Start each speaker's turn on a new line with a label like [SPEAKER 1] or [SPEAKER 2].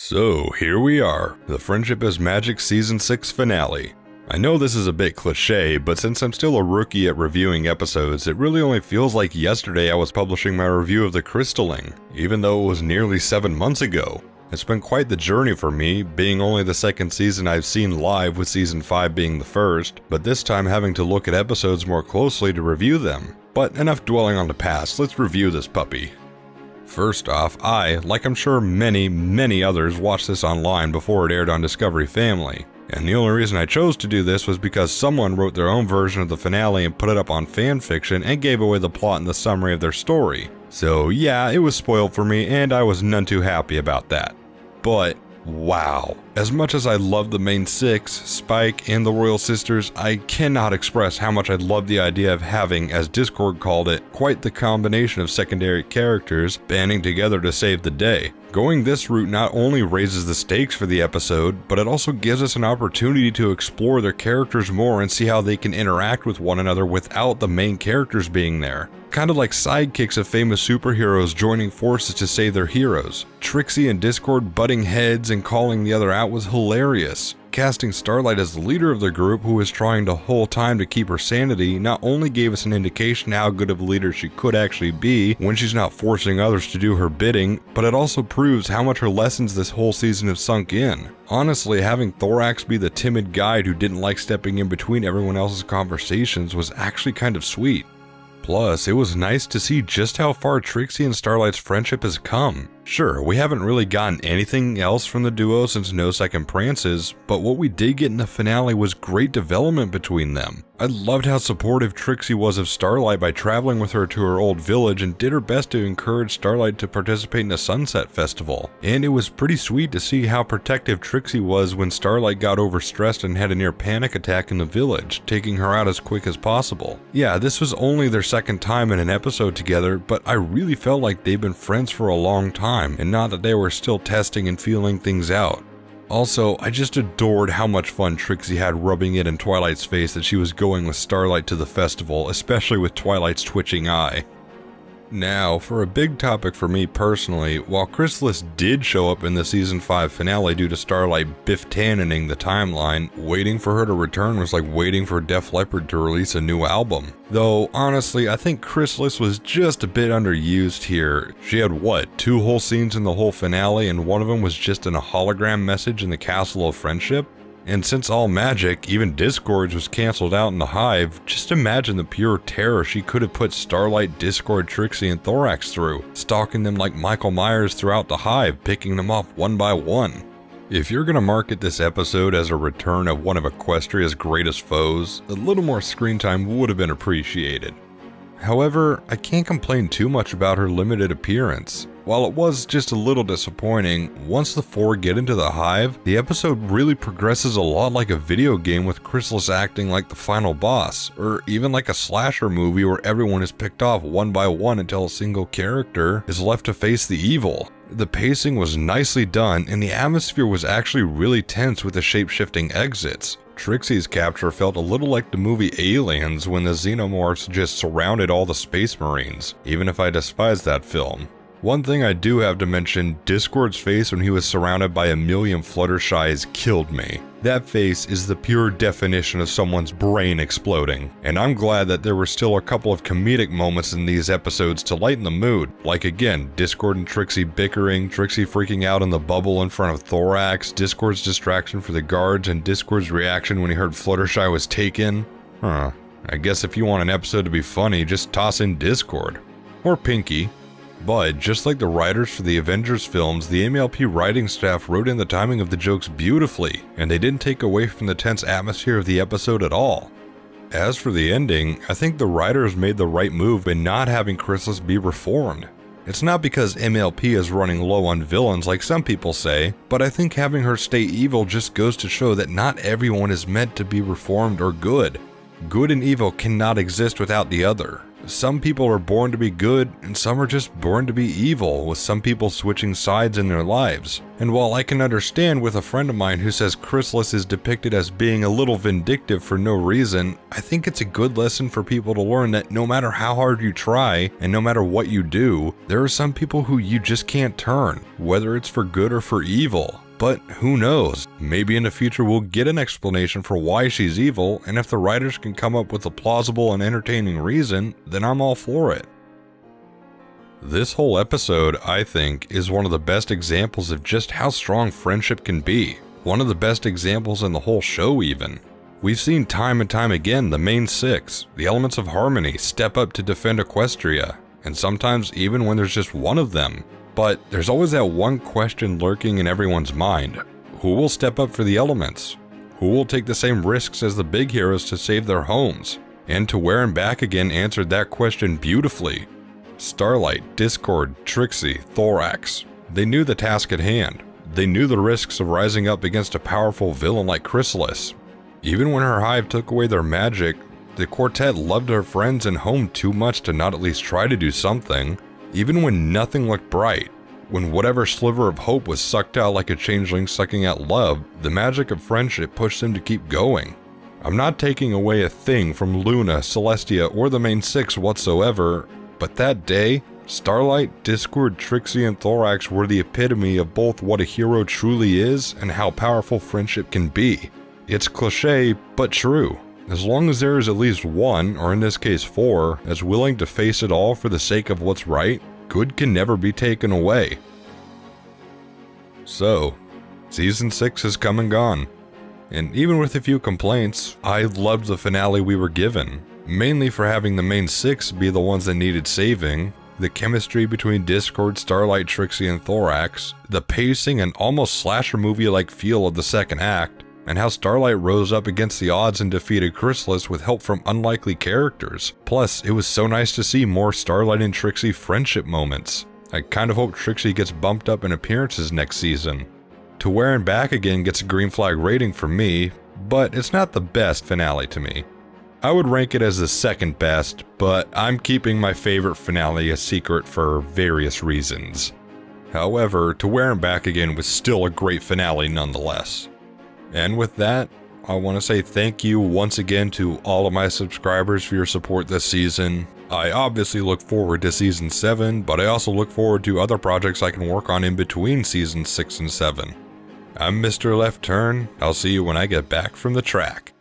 [SPEAKER 1] So here we are, the Friendship is Magic Season 6 finale. I know this is a bit cliche, but since I'm still a rookie at reviewing episodes, it really only feels like yesterday I was publishing my review of the Crystalling, even though it was nearly 7 months ago. It's been quite the journey for me, being only the second season I've seen live with Season 5 being the first, but this time having to look at episodes more closely to review them. But enough dwelling on the past, let's review this puppy. First off, I, like I'm sure many others, watched this online before it aired on Discovery Family. And the only reason I chose to do this was because someone wrote their own version of the finale and put it up on fanfiction and gave away the plot and the summary of their story. So yeah, it was spoiled for me and I was none too happy about that. But wow, as much as I love the main six, Spike and the Royal Sisters, I cannot express how much I love the idea of having, as Discord called it, quite the combination of secondary characters banding together to save the day. Going this route not only raises the stakes for the episode, but it also gives us an opportunity to explore their characters more and see how they can interact with one another without the main characters being there. Kind of like sidekicks of famous superheroes joining forces to save their heroes. Trixie and Discord butting heads and calling the other out was hilarious. Casting Starlight as the leader of the group, who was trying the whole time to keep her sanity, not only gave us an indication how good of a leader she could actually be when she's not forcing others to do her bidding, but it also proves how much her lessons this whole season have sunk in. Honestly, having Thorax be the timid guide who didn't like stepping in between everyone else's conversations was actually kind of sweet. Plus, it was nice to see just how far Trixie and Starlight's friendship has come. Sure, we haven't really gotten anything else from the duo since No Second Prances, but what we did get in the finale was great development between them. I loved how supportive Trixie was of Starlight by traveling with her to her old village and did her best to encourage Starlight to participate in a sunset festival. And it was pretty sweet to see how protective Trixie was when Starlight got overstressed and had a near panic attack in the village, taking her out as quick as possible. Yeah, this was only their second time in an episode together, but I really felt like they've been friends for a long time, and not that they were still testing and feeling things out. Also, I just adored how much fun Trixie had rubbing it in Twilight's face that she was going with Starlight to the festival, especially with Twilight's twitching eye. Now, for a big topic for me personally, while Chrysalis did show up in the Season 5 finale due to Starlight biff-tannening the timeline, waiting for her to return was like waiting for Def Leppard to release a new album. Though, honestly, I think Chrysalis was just a bit underused here. She had, 2 whole scenes in the whole finale, and one of them was just in a hologram message in the Castle of Friendship? And since all magic, even Discords, was cancelled out in the Hive, just imagine the pure terror she could have put Starlight, Discord, Trixie, and Thorax through, stalking them like Michael Myers throughout the Hive, picking them off one by one. If you're gonna market this episode as a return of one of Equestria's greatest foes, a little more screen time would have been appreciated. However, I can't complain too much about her limited appearance. While it was just a little disappointing, once the 4 get into the Hive, the episode really progresses a lot like a video game with Chrysalis acting like the final boss, or even like a slasher movie where everyone is picked off one by one until a single character is left to face the evil. The pacing was nicely done, and the atmosphere was actually really tense with the shape-shifting exits. Trixie's capture felt a little like the movie Aliens when the xenomorphs just surrounded all the space marines, even if I despise that film. One thing I do have to mention, Discord's face when he was surrounded by a million Fluttershies killed me. That face is the pure definition of someone's brain exploding, and I'm glad that there were still a couple of comedic moments in these episodes to lighten the mood, like again, Discord and Trixie bickering, Trixie freaking out in the bubble in front of Thorax, Discord's distraction for the guards, and Discord's reaction when he heard Fluttershy was taken. I guess if you want an episode to be funny, just toss in Discord. Or Pinky. But, just like the writers for the Avengers films, the MLP writing staff wrote in the timing of the jokes beautifully, and they didn't take away from the tense atmosphere of the episode at all. As for the ending, I think the writers made the right move in not having Chrysalis be reformed. It's not because MLP is running low on villains like some people say, but I think having her stay evil just goes to show that not everyone is meant to be reformed or good. Good and evil cannot exist without the other. Some people are born to be good, and some are just born to be evil, with some people switching sides in their lives. And while I can understand with a friend of mine who says Chrysalis is depicted as being a little vindictive for no reason, I think it's a good lesson for people to learn that no matter how hard you try, and no matter what you do, there are some people who you just can't turn, whether it's for good or for evil. But who knows, maybe in the future we'll get an explanation for why she's evil, and if the writers can come up with a plausible and entertaining reason, then I'm all for it. This whole episode, I think, is one of the best examples of just how strong friendship can be. One of the best examples in the whole show even. We've seen time and time again the main six, the elements of harmony, step up to defend Equestria, and sometimes even when there's just one of them. But there's always that one question lurking in everyone's mind. Who will step up for the elements? Who will take the same risks as the big heroes to save their homes? And To Where and Back Again answered that question beautifully. Starlight, Discord, Trixie, Thorax. They knew the task at hand. They knew the risks of rising up against a powerful villain like Chrysalis. Even when her hive took away their magic, the quartet loved their friends and home too much to not at least try to do something. Even when nothing looked bright, when whatever sliver of hope was sucked out like a changeling sucking out love, the magic of friendship pushed them to keep going. I'm not taking away a thing from Luna, Celestia, or the main six whatsoever, but that day, Starlight, Discord, Trixie, and Thorax were the epitome of both what a hero truly is and how powerful friendship can be. It's cliché, but true. As long as there is at least one, or in this case 4, as willing to face it all for the sake of what's right, good can never be taken away. So, Season 6 has come and gone. And even with a few complaints, I loved the finale we were given, mainly for having the main 6 be the ones that needed saving, the chemistry between Discord, Starlight, Trixie, and Thorax, the pacing and almost slasher movie-like feel of the second act, and how Starlight rose up against the odds and defeated Chrysalis with help from unlikely characters. Plus, it was so nice to see more Starlight and Trixie friendship moments. I kind of hope Trixie gets bumped up in appearances next season. To Where and Back Again gets a green flag rating from me, but it's not the best finale to me. I would rank it as the second best, but I'm keeping my favorite finale a secret for various reasons. However, To Where and Back Again was still a great finale nonetheless. And with that, I want to say thank you once again to all of my subscribers for your support this season. I obviously look forward to Season 7, but I also look forward to other projects I can work on in between Seasons 6 and 7. I'm Mr. Left Turn. I'll see you when I get back from the track.